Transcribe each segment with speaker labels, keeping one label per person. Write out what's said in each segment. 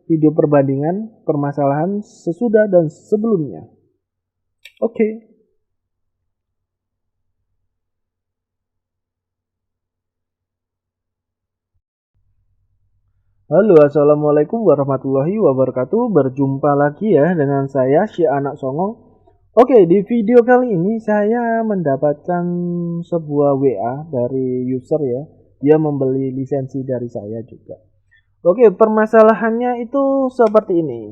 Speaker 1: video perbandingan permasalahan sesudah dan sebelumnya. Oke. Halo, assalamualaikum warahmatullahi wabarakatuh. Berjumpa lagi ya dengan saya si anak songong. Oke, di video kali ini saya mendapatkan sebuah WA dari user ya. Dia membeli lisensi dari saya juga. Oke, permasalahannya itu seperti ini.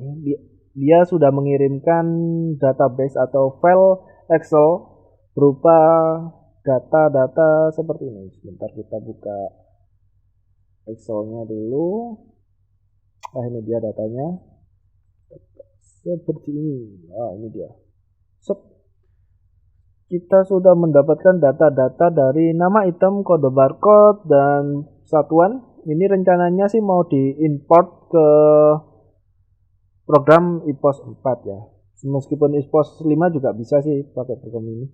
Speaker 1: Dia sudah mengirimkan database atau file Excel berupa data-data seperti ini. Sebentar kita buka Excelnya dulu. Nah, ini dia datanya. Seperti ini. Ini dia. Kita sudah mendapatkan data-data dari nama item, kode barcode, dan satuan. Ini rencananya sih mau diimport ke program IPOS 4 ya. Meskipun IPOS 5 juga bisa sih pakai program ini.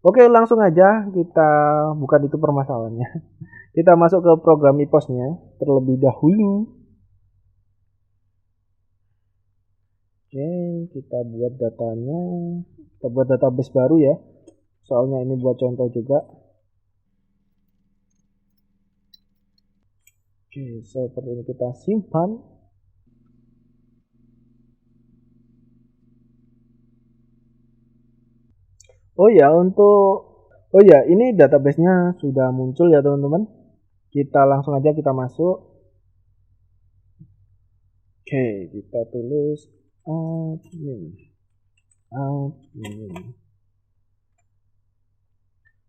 Speaker 1: Oke, langsung aja kita, bukan itu permasalahannya. Kita masuk ke program IPOS-nya terlebih dahulu. Oke, kita buat datanya. Kita buat database baru ya. Soalnya ini buat contoh juga. Oke, seperti ini kita simpan. Ini database-nya sudah muncul ya teman-teman. Kita langsung aja kita masuk. Oke, kita tulis admin.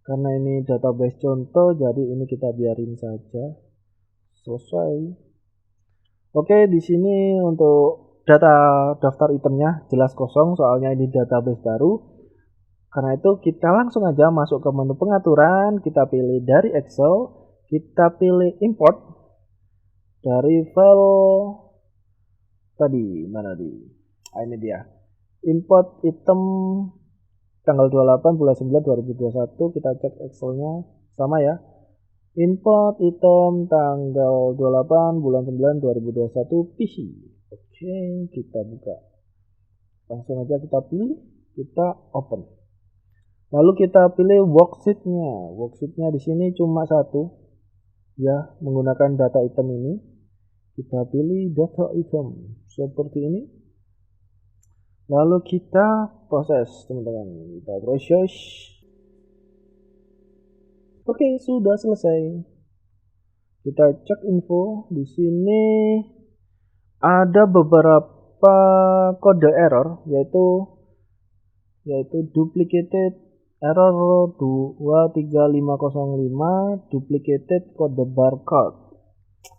Speaker 1: Karena ini database contoh, jadi ini kita biarin saja. Selesai. Oke, di sini untuk data daftar itemnya jelas kosong, soalnya ini database baru. Karena itu kita langsung aja masuk ke menu pengaturan, kita pilih dari Excel, kita pilih import dari file tadi, mana di? Ini dia. Import item tanggal 28 bulan 9 2021, kita cek Excelnya sama ya. Import item tanggal 28 bulan 9 2021 PC. Oke, kita buka. Langsung aja kita pilih, kita open. Lalu kita pilih worksheet-nya. Worksheet-nya di sini cuma satu. Ya, menggunakan data item ini. Kita pilih data item seperti ini. Lalu kita proses, teman-teman. Kita proses. Oke, sudah selesai. Kita cek info. Di sini ada beberapa kode error, yaitu duplicated error 23505 duplicated kode barcode.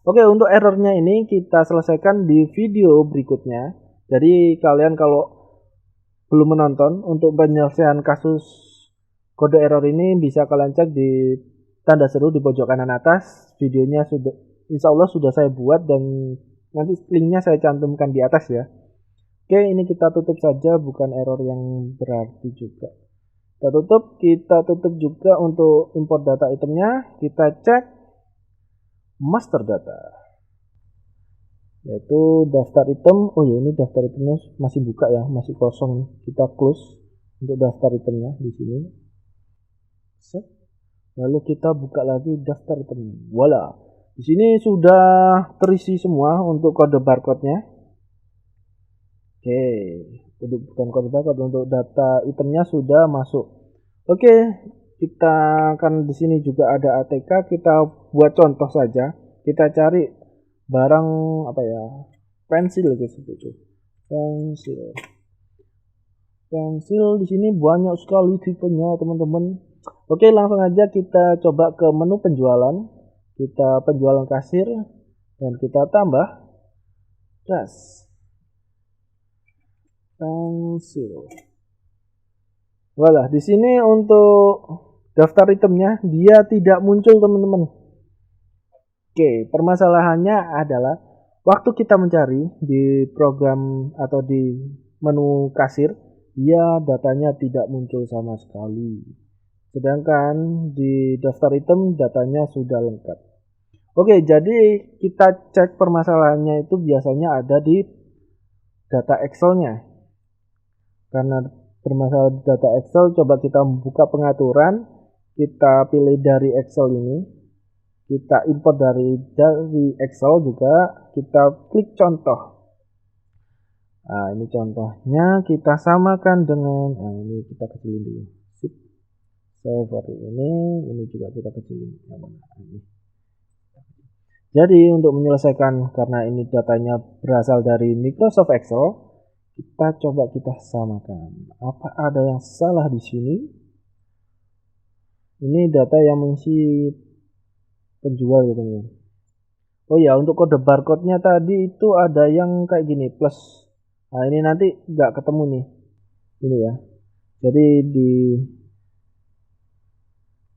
Speaker 1: Oke, untuk errornya ini kita selesaikan di video berikutnya. Jadi kalian kalau belum menonton untuk penyelesaian kasus kode error ini bisa kalian cek di tanda seru di pojok kanan atas. Videonya sudah, insya Allah sudah saya buat dan nanti linknya saya cantumkan di atas ya. Oke, ini kita tutup saja, bukan error yang berarti juga. Kita tutup juga untuk import data itemnya. Kita cek master data, yaitu daftar item. Ini daftar itemnya masih buka ya, masih kosong. Kita close untuk daftar itemnya di sini. Set. Lalu kita buka lagi daftar item. Voila, di sini sudah terisi semua untuk kode barcode-nya. Oke, bukan kode barcode, untuk data itemnya sudah masuk. Oke, kita kan di sini juga ada ATK. Kita buat contoh saja. Kita cari barang apa ya? Pensil gitu. Pensil di sini banyak sekali tipenya, teman-teman. Oke, langsung aja kita coba ke menu penjualan. Kita penjualan kasir dan kita tambah gas. Pensil. Walah, di sini untuk daftar itemnya dia tidak muncul, teman-teman. Oke, permasalahannya adalah waktu kita mencari di program atau di menu kasir, dia datanya tidak muncul sama sekali. Sedangkan di daftar item datanya sudah lengkap. Oke, jadi kita cek permasalahannya itu biasanya ada di data Excel-nya. Karena bermasalah di data Excel, coba kita buka pengaturan, kita pilih dari Excel ini, kita import dari Excel juga, kita klik contoh. Nah, ini contohnya kita samakan dengan, ini kita kecilin dulu. Sip. Seperti ini juga kita kecilin. Ini. Jadi untuk menyelesaikan, karena ini datanya berasal dari Microsoft Excel, kita coba kita samakan. Apa ada yang salah di sini? Ini data yang mengisi penjual ya teman-teman. Oh ya, untuk kode barcode-nya tadi itu ada yang kayak gini plus. Nah ini nanti nggak ketemu nih. Ini ya. Jadi di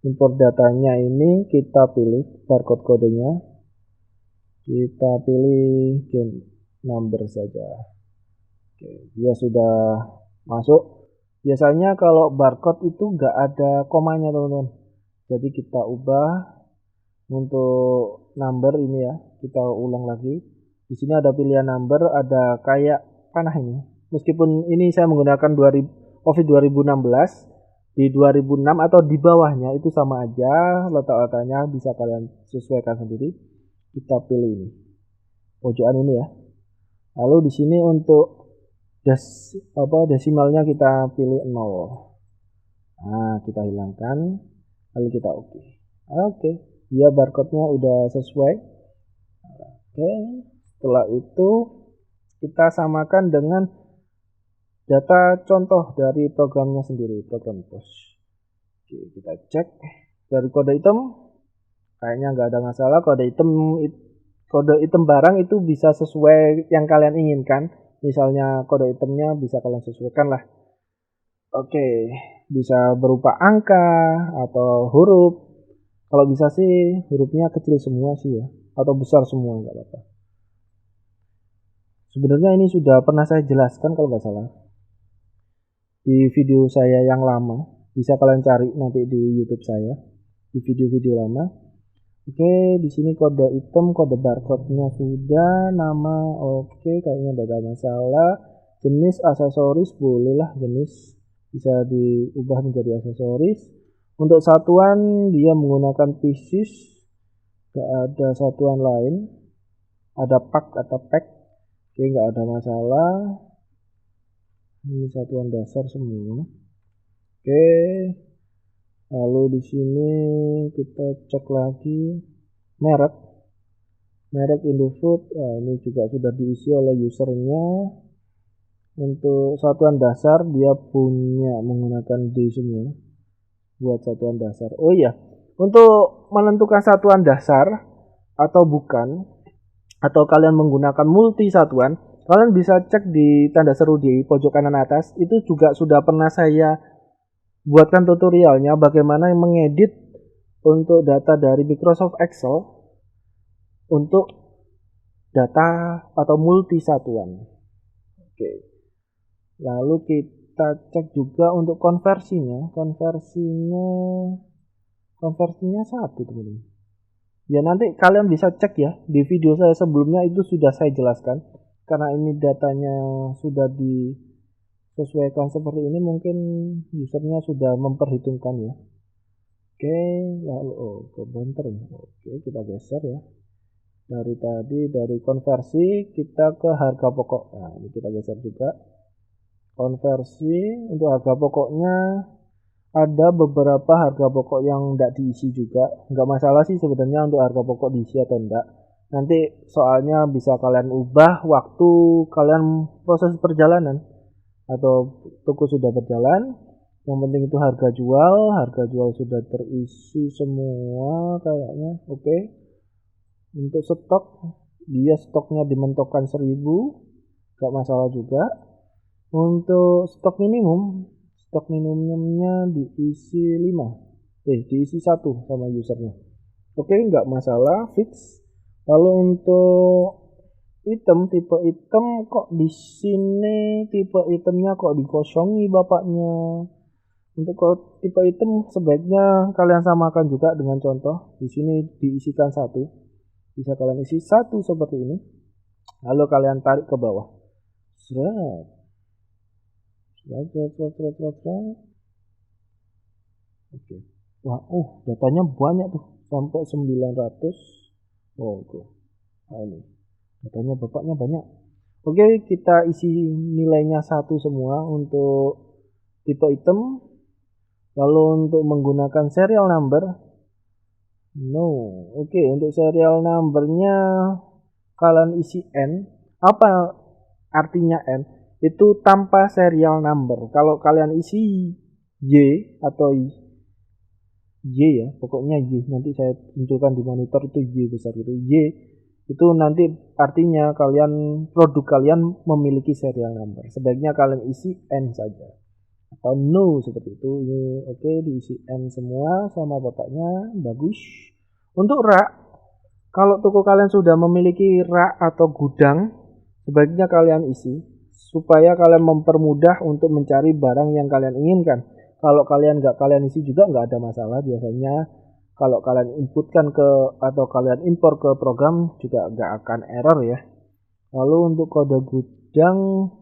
Speaker 1: import datanya ini kita pilih barcode kodenya. Kita pilih game number saja. Oke, dia sudah masuk. Biasanya kalau barcode itu nggak ada komanya teman-teman. Jadi kita ubah untuk number ini ya, kita ulang lagi. Di sini ada pilihan number, ada kayak panah ini. Meskipun ini saya menggunakan Office 2016, di 2006 atau di bawahnya itu sama aja, letak-letaknya bisa kalian sesuaikan sendiri. Kita pilih ini, pojokan ini ya. Lalu di sini untuk desimalnya kita pilih 0. Nah, kita hilangkan, lalu kita oke. Oke. Dia barcode-nya udah sesuai. Oke, setelah itu kita samakan dengan data contoh dari programnya sendiri, program POS. Oke, kita cek dari kode item, kayaknya nggak ada masalah. Kode item barang itu bisa sesuai yang kalian inginkan. Misalnya kode itemnya bisa kalian sesuaikan lah. Oke, bisa berupa angka atau huruf. Kalau bisa sih hurufnya kecil semua sih ya, atau besar semua nggak apa-apa. Sebenarnya ini sudah pernah saya jelaskan kalau nggak salah di video saya yang lama. Bisa kalian cari nanti di YouTube saya di video-video lama. Oke, di sini kode item, kode barcode-nya sudah, nama oke, kayaknya tidak ada masalah. Jenis aksesoris bolehlah, jenis bisa diubah menjadi aksesoris. Untuk satuan dia menggunakan pieces, gak ada satuan lain, ada pack atau pack, oke gak ada masalah. Ini satuan dasar semua. Oke, lalu di sini kita cek lagi merek Indofood. Ini juga sudah diisi oleh usernya. Untuk satuan dasar dia punya menggunakan D semua buat satuan dasar. Oh iya, untuk menentukan satuan dasar atau bukan, atau kalian menggunakan multi satuan, kalian bisa cek di tanda seru di pojok kanan atas. Itu juga sudah pernah saya buatkan tutorialnya bagaimana mengedit untuk data dari Microsoft Excel untuk data atau multi satuan. Oke. Lalu kita cek juga untuk konversinya satu teman-teman. Ya nanti kalian bisa cek ya di video saya sebelumnya, itu sudah saya jelaskan. Karena ini datanya sudah disesuaikan seperti ini, mungkin usernya sudah memperhitungkan ya. Oke, lalu kebanter. Oke, kita geser ya. Dari konversi kita ke harga pokok. Nah, ini kita geser juga. Konversi untuk harga pokoknya ada beberapa harga pokok yang tidak diisi juga. Nggak masalah sih sebenarnya untuk harga pokok diisi atau enggak. Nanti soalnya bisa kalian ubah waktu kalian proses perjalanan atau toko sudah berjalan. Yang penting itu harga jual sudah terisi semua kayaknya. Oke. Untuk stok, dia stoknya dimentokkan 1000, nggak masalah juga. Untuk stok minimumnya diisi 5, diisi 1 sama usernya. Oke, nggak masalah, fix. Lalu untuk tipe item kok di sini tipe itemnya kok dikosongi bapaknya. Untuk tipe item sebaiknya kalian samakan juga dengan contoh. Di sini diisikan 1. bisa kalian isi satu seperti ini, lalu kalian tarik ke bawah. Oke. Wah, datanya banyak tuh, sampai 900. Oke. Nah, ini datanya bapaknya banyak. Oke, kita isi nilainya satu semua untuk tipe item. Lalu untuk menggunakan serial number, oke, untuk serial numbernya kalian isi N. Apa artinya N? Itu tanpa serial number. Kalau kalian isi Y atau Y ya, pokoknya Y. Nanti saya tunjukkan di monitor itu Y besar itu. Y itu nanti artinya produk kalian memiliki serial number. Sebaiknya kalian isi N saja atau no seperti itu. Ini oke, diisi N semua sama bapaknya, bagus. Untuk rak, kalau toko kalian sudah memiliki rak atau gudang, sebaiknya kalian isi supaya kalian mempermudah untuk mencari barang yang kalian inginkan. Kalau kalian isi juga nggak ada masalah. Biasanya kalau kalian inputkan atau kalian impor ke program juga nggak akan error ya. Lalu untuk kode gudang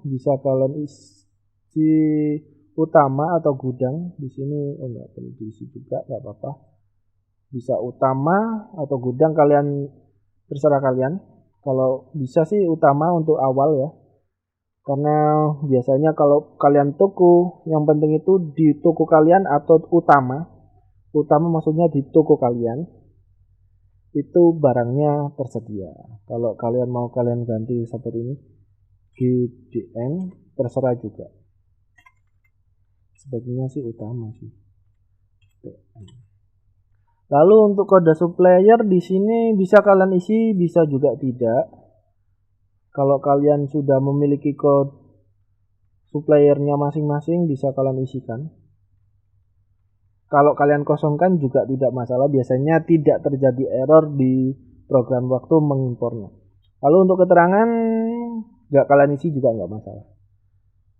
Speaker 1: bisa kalian isi utama atau gudang. Di sini nggak perlu diisi juga, nggak apa-apa. Bisa utama atau gudang, kalian terserah kalian. Kalau bisa sih utama untuk awal ya, karena biasanya kalau kalian toko, yang penting itu di toko kalian atau utama maksudnya di toko kalian itu barangnya tersedia. Kalau kalian mau kalian ganti seperti ini GDN, terserah juga. Sebaiknya sih utama sih. Lalu untuk kode supplier di sini bisa kalian isi, bisa juga tidak. Kalau kalian sudah memiliki kode suppliernya masing-masing bisa kalian isikan. Kalau kalian kosongkan juga tidak masalah, biasanya tidak terjadi error di program waktu mengimpornya. Lalu untuk keterangan nggak kalian isi juga nggak masalah.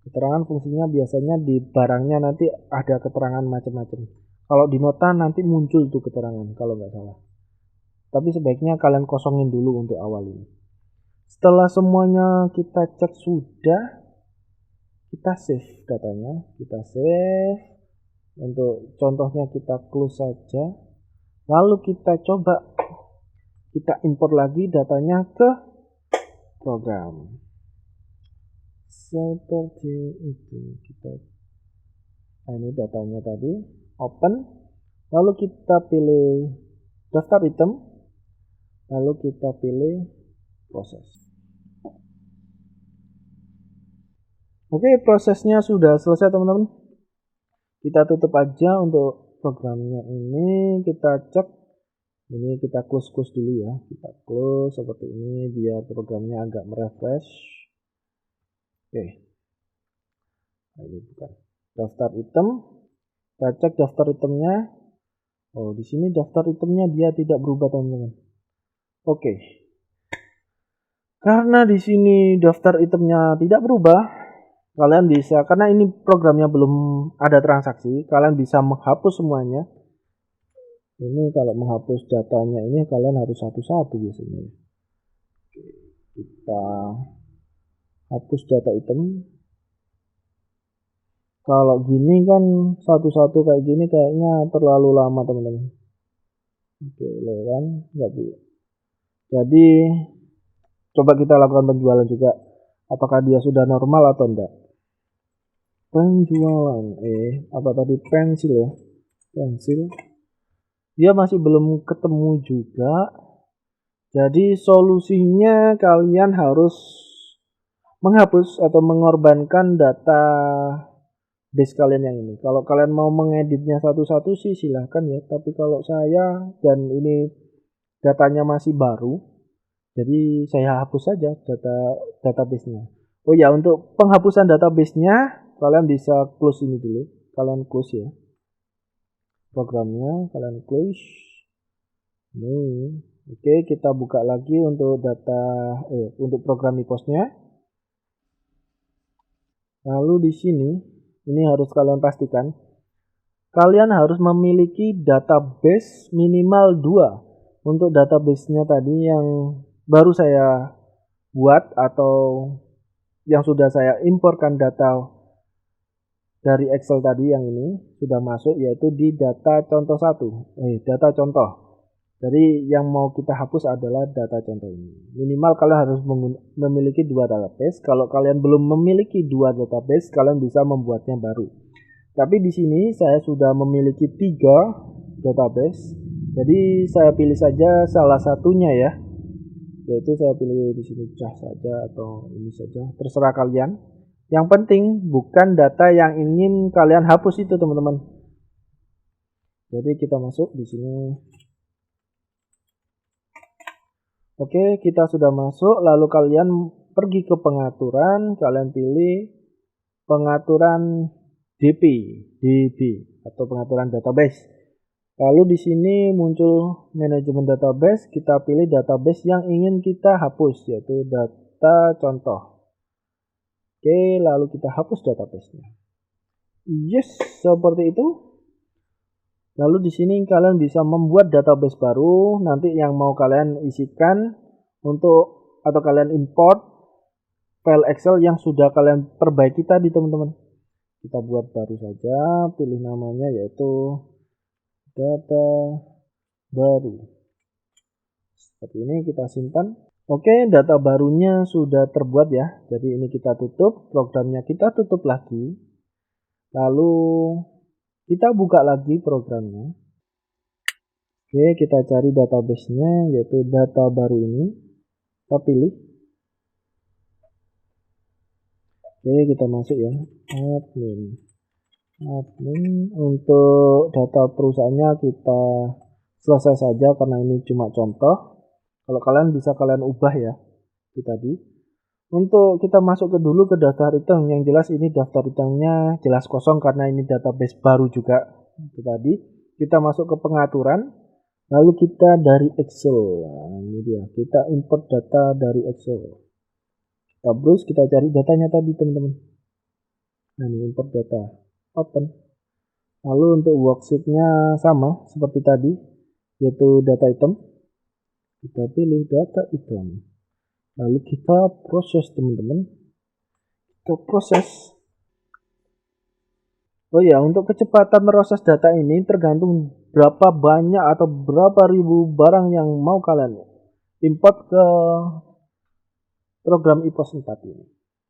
Speaker 1: Keterangan fungsinya biasanya di barangnya nanti ada keterangan macam-macam. Kalau di nota nanti muncul tuh keterangan kalau nggak salah. Tapi sebaiknya kalian kosongin dulu untuk awal ini. Setelah semuanya kita cek sudah, kita save datanya. Kita save. Untuk contohnya kita close saja. Lalu kita coba kita import lagi datanya ke program. Seperti itu. Ini datanya tadi, open, lalu kita pilih daftar item, lalu kita pilih proses. Oke, prosesnya sudah selesai teman-teman. Kita tutup aja untuk programnya ini. Kita cek, ini kita close dulu ya. Kita close seperti ini biar programnya agak merefresh. Oke, nah, ini bukan daftar item. Kita cek daftar itemnya. Di sini daftar itemnya dia tidak berubah teman-teman. Oke. Karena di sini daftar itemnya tidak berubah, kalian bisa, karena ini programnya belum ada transaksi, kalian bisa menghapus semuanya. Ini kalau menghapus datanya ini kalian harus satu-satu biasanya. Kita hapus data item. Kalau gini kan satu-satu kayak gini kayaknya terlalu lama teman-teman. Oke, kan nggak bisa. Jadi coba kita lakukan penjualan juga. Apakah dia sudah normal atau enggak? Penjualan, apa tadi, pensil ya? Pensil. Dia masih belum ketemu juga. Jadi solusinya kalian harus menghapus atau mengorbankan data base kalian yang ini. Kalau kalian mau mengeditnya satu-satu sih silahkan ya. Tapi kalau saya, dan ini datanya masih baru, jadi saya hapus saja database-nya. Oh ya, untuk penghapusan database-nya kalian bisa close ini dulu. Kalian close ya programnya, kalian close. Oke, kita buka lagi untuk untuk program e-postnya. Lalu di sini ini harus kalian pastikan kalian harus memiliki database minimal 2. untuk database-nya tadi yang baru saya buat atau yang sudah saya imporkan data dari Excel tadi, yang ini sudah masuk, yaitu di data contoh 1, data contoh. Jadi yang mau kita hapus adalah data contoh ini. Minimal kalian harus memiliki 2 database. Kalau kalian belum memiliki 2 database, kalian bisa membuatnya baru. Tapi di sini saya sudah memiliki 3 database. Jadi saya pilih saja salah satunya ya. Yaitu saya pilih di sini cas saja atau ini saja, terserah kalian. Yang penting bukan data yang ingin kalian hapus itu, teman-teman. Jadi kita masuk di sini. Oke, kita sudah masuk. Lalu kalian pergi ke pengaturan, kalian pilih pengaturan DB atau pengaturan database. Lalu di sini muncul manajemen database, kita pilih database yang ingin kita hapus, yaitu data contoh. Oke, lalu kita hapus database-nya. Yes, seperti itu. Lalu di sini kalian bisa membuat database baru, nanti yang mau kalian isikan atau kalian import file Excel yang sudah kalian perbaiki tadi, teman-teman. Kita buat baru saja, pilih namanya yaitu data baru. Seperti ini kita simpan. Oke, data barunya sudah terbuat ya. Jadi ini kita tutup, programnya kita tutup lagi. Lalu kita buka lagi programnya. Oke, kita cari database-nya yaitu data baru ini. Kita pilih. Oke, kita masuk ya. Admin. Untuk data perusahaannya kita selesai saja karena ini cuma contoh. Kalau kalian bisa kalian ubah ya. Itu tadi. Untuk kita masuk dulu ke daftar item, yang jelas ini daftar itemnya jelas kosong karena ini database baru juga. Itu tadi. Kita masuk ke pengaturan, lalu kita dari Excel. Nah, ini dia, kita import data dari Excel. Kita browse, kita cari datanya tadi, teman-teman. Nah, ini import data, open. Lalu untuk worksheet-nya sama seperti tadi, yaitu data item. Kita pilih data item. Lalu kita proses, teman-teman. Kita proses. Oh ya, untuk kecepatan proses data ini tergantung berapa banyak atau berapa ribu barang yang mau kalian import ke program IPOS 4 ini.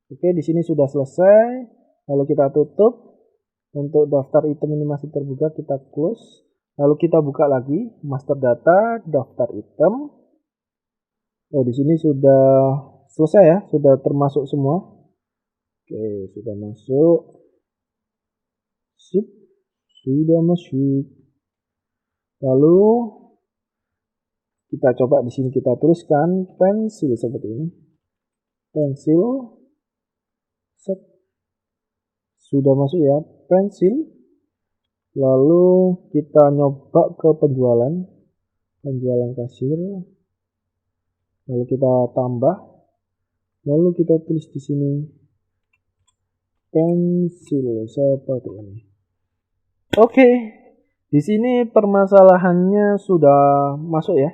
Speaker 1: Oke, di sini sudah selesai. Lalu kita tutup. Untuk daftar item ini masih terbuka, kita close. Lalu kita buka lagi master data, daftar item. Oh, di sini sudah selesai ya, sudah termasuk semua. Oke, sudah masuk. Sip, sudah masuk. Lalu kita coba di sini kita tuliskan pensil seperti ini. Pensil. Set. Sudah masuk ya, pensil. Lalu kita nyoba ke penjualan kasir. Lalu kita tambah, lalu kita tulis di sini pensil seperti ini. Oke, di sini permasalahannya sudah masuk ya.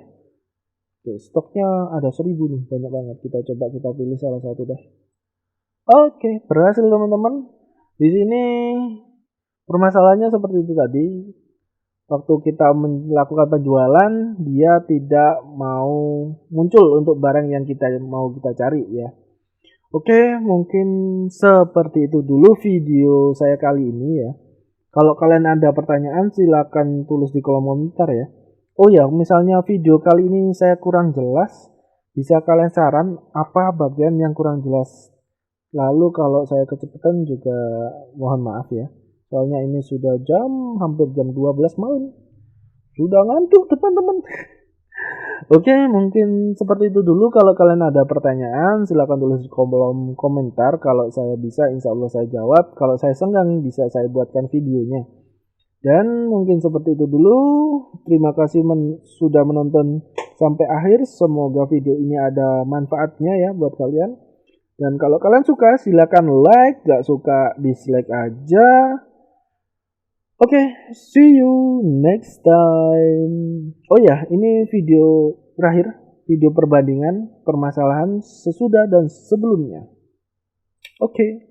Speaker 1: Oke, stoknya ada 1000 nih, banyak banget. Kita coba kita pilih salah satu deh. Oke, berhasil teman-teman. Di sini permasalahannya seperti itu tadi. Waktu kita melakukan penjualan, dia tidak mau muncul untuk barang yang mau kita cari ya. Oke, mungkin seperti itu dulu video saya kali ini ya. Kalau kalian ada pertanyaan silakan tulis di kolom komentar ya. Oh ya, misalnya video kali ini saya kurang jelas, bisa kalian saran apa bagian yang kurang jelas. Lalu kalau saya kecepatan juga mohon maaf ya. Soalnya ini sudah hampir jam 12 malam. Sudah ngantuk teman-teman. Oke, mungkin seperti itu dulu. Kalau kalian ada pertanyaan silahkan tulis di kolom komentar. Kalau saya bisa insya Allah saya jawab. Kalau saya senggang bisa saya buatkan videonya. Dan mungkin seperti itu dulu. Terima kasih sudah menonton sampai akhir. Semoga video ini ada manfaatnya ya buat kalian. Dan kalau kalian suka silahkan like. Gak suka dislike aja. Oke, see you next time. Oh ya, ini video terakhir, video perbandingan permasalahan sesudah dan sebelumnya. Oke.